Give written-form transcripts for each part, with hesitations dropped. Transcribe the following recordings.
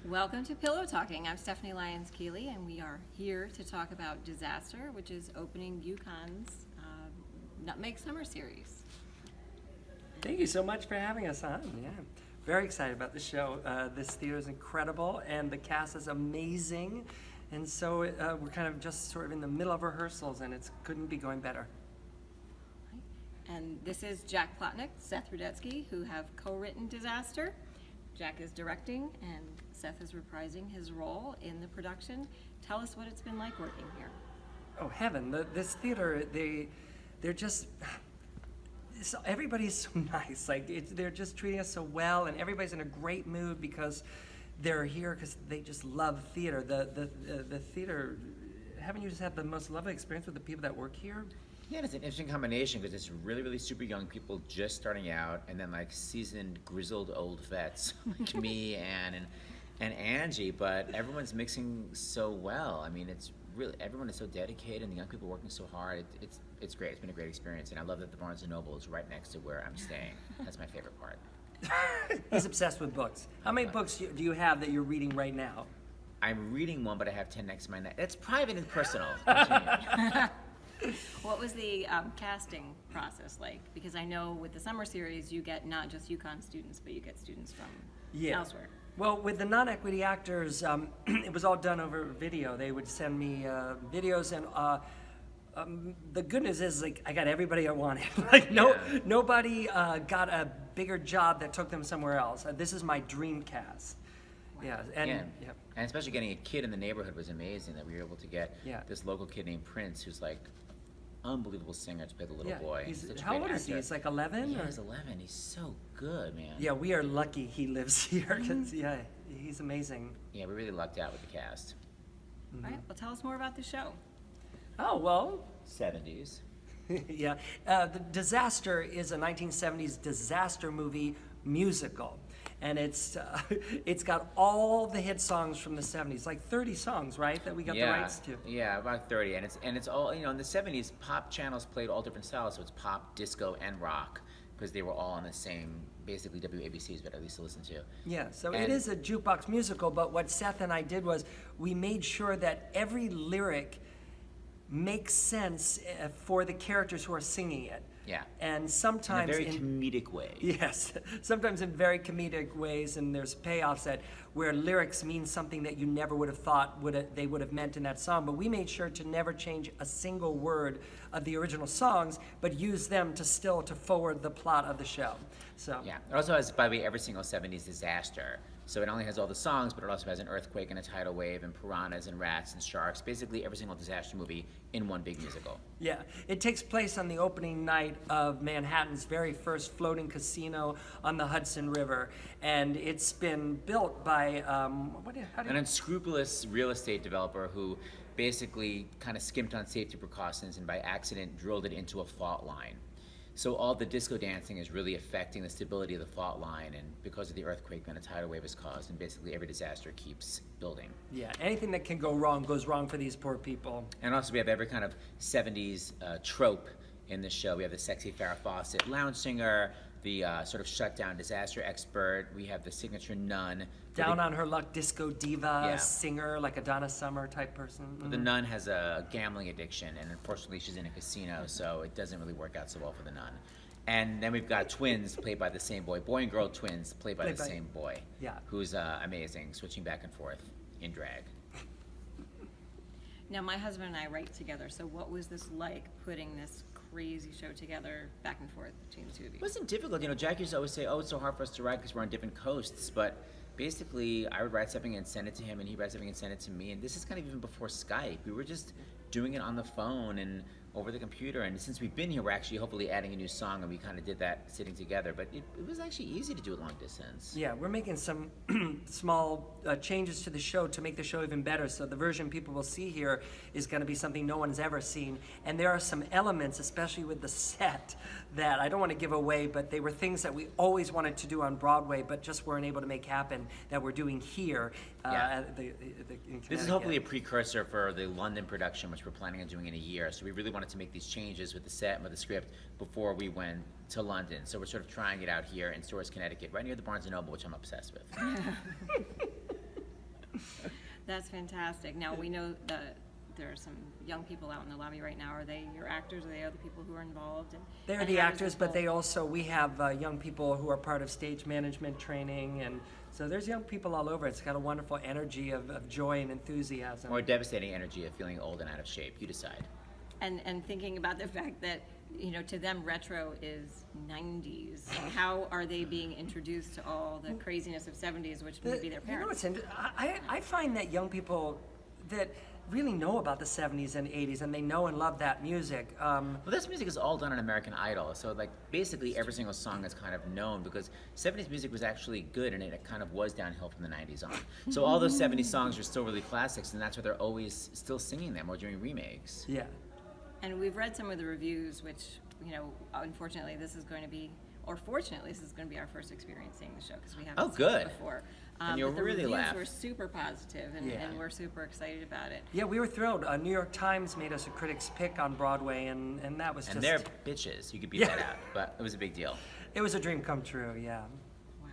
Welcome to Pillow Talking. I'm Stephanie Lyons-Keeley, and we are here to talk about Disaster, which is opening UConn's Nutmeg Summer Series. Thank you so much for having us on. Yeah, very excited about the show. This theater is incredible, and the cast is amazing. And so we're kind of just sort of in the middle of rehearsals, and it couldn't be going better. And this is Jack Plotnick, Seth Rudetsky, who have co-written Disaster. Jack is directing, and Seth is reprising his role in the production. Tell us what it's been like working here. Oh, heaven. This theater, they're just, everybody's so nice. They're just treating us so well, and everybody's in a great mood because they're here because they just love theater. The theater, haven't you just had the most lovely experience with the people that work here? Yeah, it's an interesting combination because it's really, really super young people just starting out, and then like seasoned, grizzled old vets like me and Angie. But everyone's mixing so well. I mean, it's really, everyone is so dedicated, and the young people are working so hard. It's great. It's been a great experience, and I love that the Barnes & Noble is right next to where I'm staying. That's my favorite part. He's obsessed with books. How many books do you have that you're reading right now? I'm reading one, but I have 10 next to my neck. It's private and personal. What was the casting process like? Because I know with the summer series, you get not just UConn students, but you get students from elsewhere. Well, with the non-equity actors, it was all done over video. They would send me videos, and the good news is, like, I got everybody I wanted. Nobody got a bigger job that took them somewhere else. This is my dream cast. Yeah, and especially getting a kid in the neighborhood was amazing. That we were able to get this local kid named Prince, who's like unbelievable singer to play the little boy. How old is he? He's like 11? Yeah, he's 11. He's so good, man. Yeah, we are lucky he lives here because he's amazing. Yeah, we really lucked out with the cast. Mm-hmm. All right, well, tell us more about the show. Oh, well. 70s. Yeah. The Disaster is a 1970s disaster movie musical. And it's got all the hit songs from the 70s, like 30 songs, right, that we got the rights to. Yeah, about 30. And it's all, in the 70s, pop channels played all different styles, so it's pop, disco, and rock, because they were all on the same, basically WABCs, but at least to listen to. Yeah, so it is a jukebox musical, but what Seth and I did was we made sure that every lyric makes sense for the characters who are singing it. Yeah. And sometimes in a very comedic way. Yes, sometimes in very comedic ways, and there's payoffs where lyrics mean something that you never would have thought they would have meant in that song. But we made sure to never change a single word of the original songs, but use them to forward the plot of the show. So yeah, it also has, by the way, every single 70s disaster. So it only has all the songs, but it also has an earthquake and a tidal wave and piranhas and rats and sharks. Basically every single disaster movie in one big musical. Yeah, it takes place on the opening night of Manhattan's very first floating casino on the Hudson River. And it's been built by, an unscrupulous real estate developer who basically kind of skimped on safety precautions and by accident drilled it into a fault line. So all the disco dancing is really affecting the stability of the fault line, and because of the earthquake, then a tidal wave is caused, and basically every disaster keeps building. Yeah, anything that can go wrong goes wrong for these poor people. And also we have every kind of 70s trope in this show. We have the sexy Farrah Fawcett lounge singer, the sort of shutdown disaster expert. We have the signature nun. Down on her luck disco diva, singer, like a Donna Summer type person. The nun has a gambling addiction, and unfortunately she's in a casino, so it doesn't really work out so well for the nun. And then we've got twins played by the same boy, boy and girl twins played by the same boy, who's amazing, switching back and forth in drag. Now, my husband and I write together, so what was this like, putting this crazy show together back and forth between the two of you? It wasn't difficult. Jack used to always say, it's so hard for us to write because we're on different coasts, but basically I would write something and send it to him, and he'd write something and send it to me, and this is kind of even before Skype. We were just doing it on the phone and over the computer, and since we've been here, we're actually hopefully adding a new song, and we kind of did that sitting together, but it was actually easy to do it long distance. Yeah, we're making some small changes to the show to make the show even better, so the version people will see here is going to be something no one's ever seen, and there are some elements, especially with the set, that I don't want to give away, but they were things that we always wanted to do on Broadway, but just weren't able to make happen, that we're doing here in Connecticut. This is hopefully a precursor for the London production, which we're planning on doing in a year, so we really wanted to make these changes with the set and with the script before we went to London. So we're sort of trying it out here in Stores, Connecticut, right near the Barnes & Noble, which I'm obsessed with. That's fantastic. Now, we know that there are some young people out in the lobby right now. Are they your actors? Are they other people who are involved? They're and the how does actors, this but they whole- also, we have young people who are part of stage management training, and so there's young people all over. It's got a wonderful energy of joy and enthusiasm. Or devastating energy of feeling old and out of shape. You decide. And thinking about the fact that, you know, to them, retro is 90s. How are they being introduced to all the craziness of 70s, which may be their You know parents? what's I find that young people that really know about the 70s and 80s, and they know and love that music. Well, this music is all done on American Idol, so like basically every single song is kind of known because 70s music was actually good and it kind of was downhill from the 90s on. So all those 70s songs are still really classics, and that's why they're always still singing them or doing remakes. Yeah. And we've read some of the reviews, which, you know, unfortunately, this is going to be, or fortunately, this is going to be our first experience seeing the show because we haven't Oh, seen it good. before. And you'll but the really reviews laugh. were super positive, and, Yeah. and we're super excited about it. Yeah, we were thrilled. New York Times made us a critic's pick on Broadway, and that was And just... they're bitches. You could beat Yeah. that out, but it was a big deal. It was a dream come true, yeah. Wow.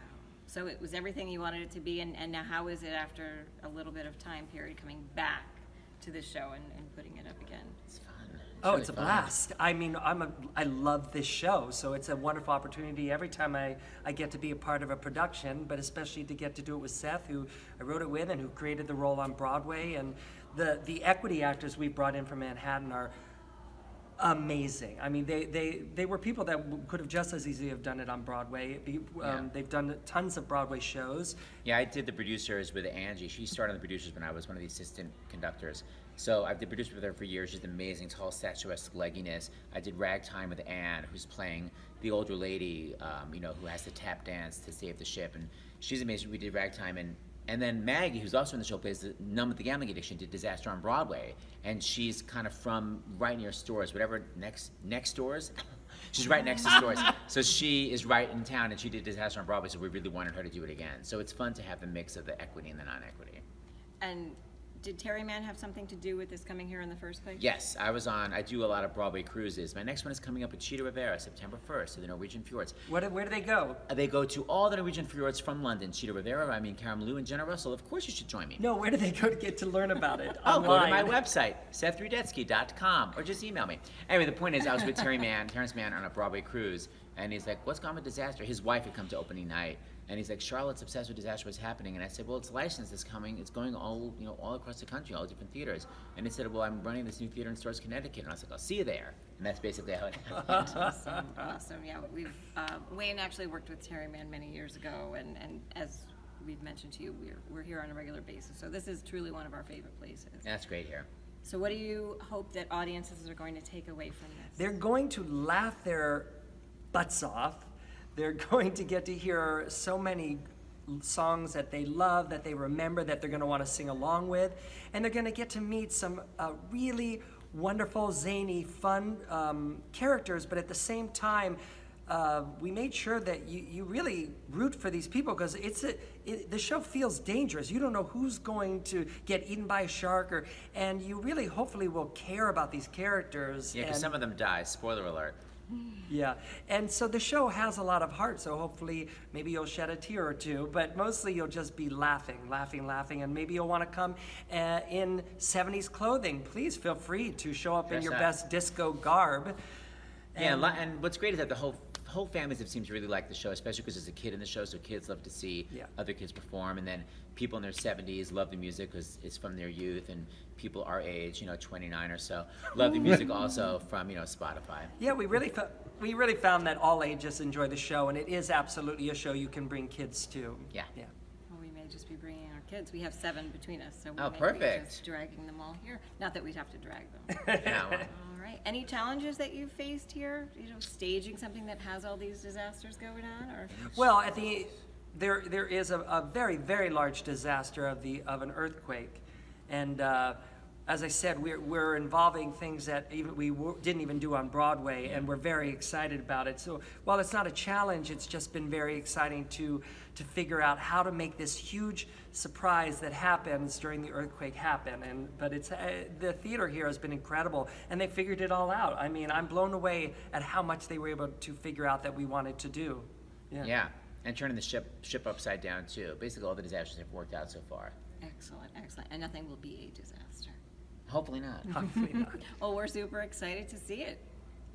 So it was everything you wanted it to be, and now how is it after a little bit of time period coming back to the show and putting it up again? It's fun. Oh, really it's a fun. blast. I mean, I love this show, so it's a wonderful opportunity every time I get to be a part of a production, but especially to get to do it with Seth, who I wrote it with and who created the role on Broadway. And the equity actors we brought in from Manhattan are amazing. I mean, they were people that could have just as easily have done it on Broadway. Yeah. They've done tons of Broadway shows. Yeah, I did the producers with Angie. She started on the producers when I was one of the assistant conductors. So I've been produced with her for years. She's amazing, tall, statuesque legginess. I did Ragtime with Anne, who's playing the older lady, you know, who has to tap dance to save the ship, and she's amazing. We did Ragtime, and then Maggie, who's also in the show, plays the Numb with the Gambling Addiction, did Disaster on Broadway, and she's kind of from right near Stores, whatever next Stores. She's right next to Stores, so she is right in town, and she did Disaster on Broadway. So we really wanted her to do it again. So it's fun to have the mix of the equity and the non-equity. And did Terry Mann have something to do with this coming here in the first place? Yes, I do a lot of Broadway cruises. My next one is coming up with Cheetah Rivera, September 1st, to the Norwegian fjords. Where do they go? They go to all the Norwegian fjords from London. Cheetah Rivera, I mean, Karamloo and Jenna Russell. Of course you should join me. No, where do they go to get to learn about it? Oh, go to Online. my website, SethRudetsky.com, or just email me. Anyway, the point is, I was with Terrence Mann, on a Broadway cruise, and he's like, "What's gone with Disaster?" His wife had come to opening night, and he's like, "Charlotte's obsessed with Disaster. What's happening?" And I said, "Well, it's licensed. It's coming. It's going all across the country, all different theaters." And he said, "Well, I'm running this new theater in Stores, Connecticut." And I was like, "I'll see you there." And that's basically how it happened. Awesome. Yeah, we've Wayne actually worked with Terry Mann many years ago, and as we've mentioned to you, we're here on a regular basis. So this is truly one of our favorite places. That's great here. So what do you hope that audiences are going to take away from this? They're going to laugh their butts off. They're going to get to hear so many songs that they love, that they remember, that they're going to want to sing along with. And they're going to get to meet some really wonderful, zany, fun characters, but at the same time, we made sure that you really root for these people because the show feels dangerous. You don't know who's going to get eaten by a shark, and you really hopefully will care about these characters. Yeah, because and- some of them die. Spoiler alert. Yeah, and so the show has a lot of heart, so hopefully maybe you'll shed a tear or two, but mostly you'll just be laughing, and maybe you'll want to come in 70s clothing. Please feel free to show up in Dress your up. best disco garb. Yeah, and what's great is that the whole families have seemed to really like the show, especially because there's a kid in the show, so kids love to see Yeah. other kids perform, and then people in their 70s love the music because it's from their youth, and people our age, 29 or so, love the music also from, Spotify. Yeah, we really found that all ages enjoy the show, and it is absolutely a show you can bring kids to. Yeah. Yeah. Well, we may just be bringing our kids. We have 7 between us, so we Oh, may perfect. be just dragging them all here. Not that we'd have to drag them. Yeah, well, All right. Any challenges that you've faced here? Staging something that has all these disasters going on, or? Well, there is a very, very large disaster of an earthquake, and as I said, we're involving things that we didn't even do on Broadway, and we're very excited about it. So while it's not a challenge, it's just been very exciting to figure out how to make this huge surprise that happens during the earthquake happen. But it's the theater here has been incredible, and they figured it all out. I mean, I'm blown away at how much they were able to figure out that we wanted to do. yeah, and turning the ship upside down too. Basically, all the disasters have worked out so far. Excellent, excellent. And nothing will be a disaster. Hopefully not. Hopefully not. Well, we're super excited to see it.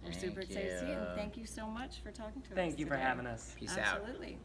We're Thank super excited to see it. you. And thank you so much for talking to us Thank you for today. having us. Peace out. Absolutely.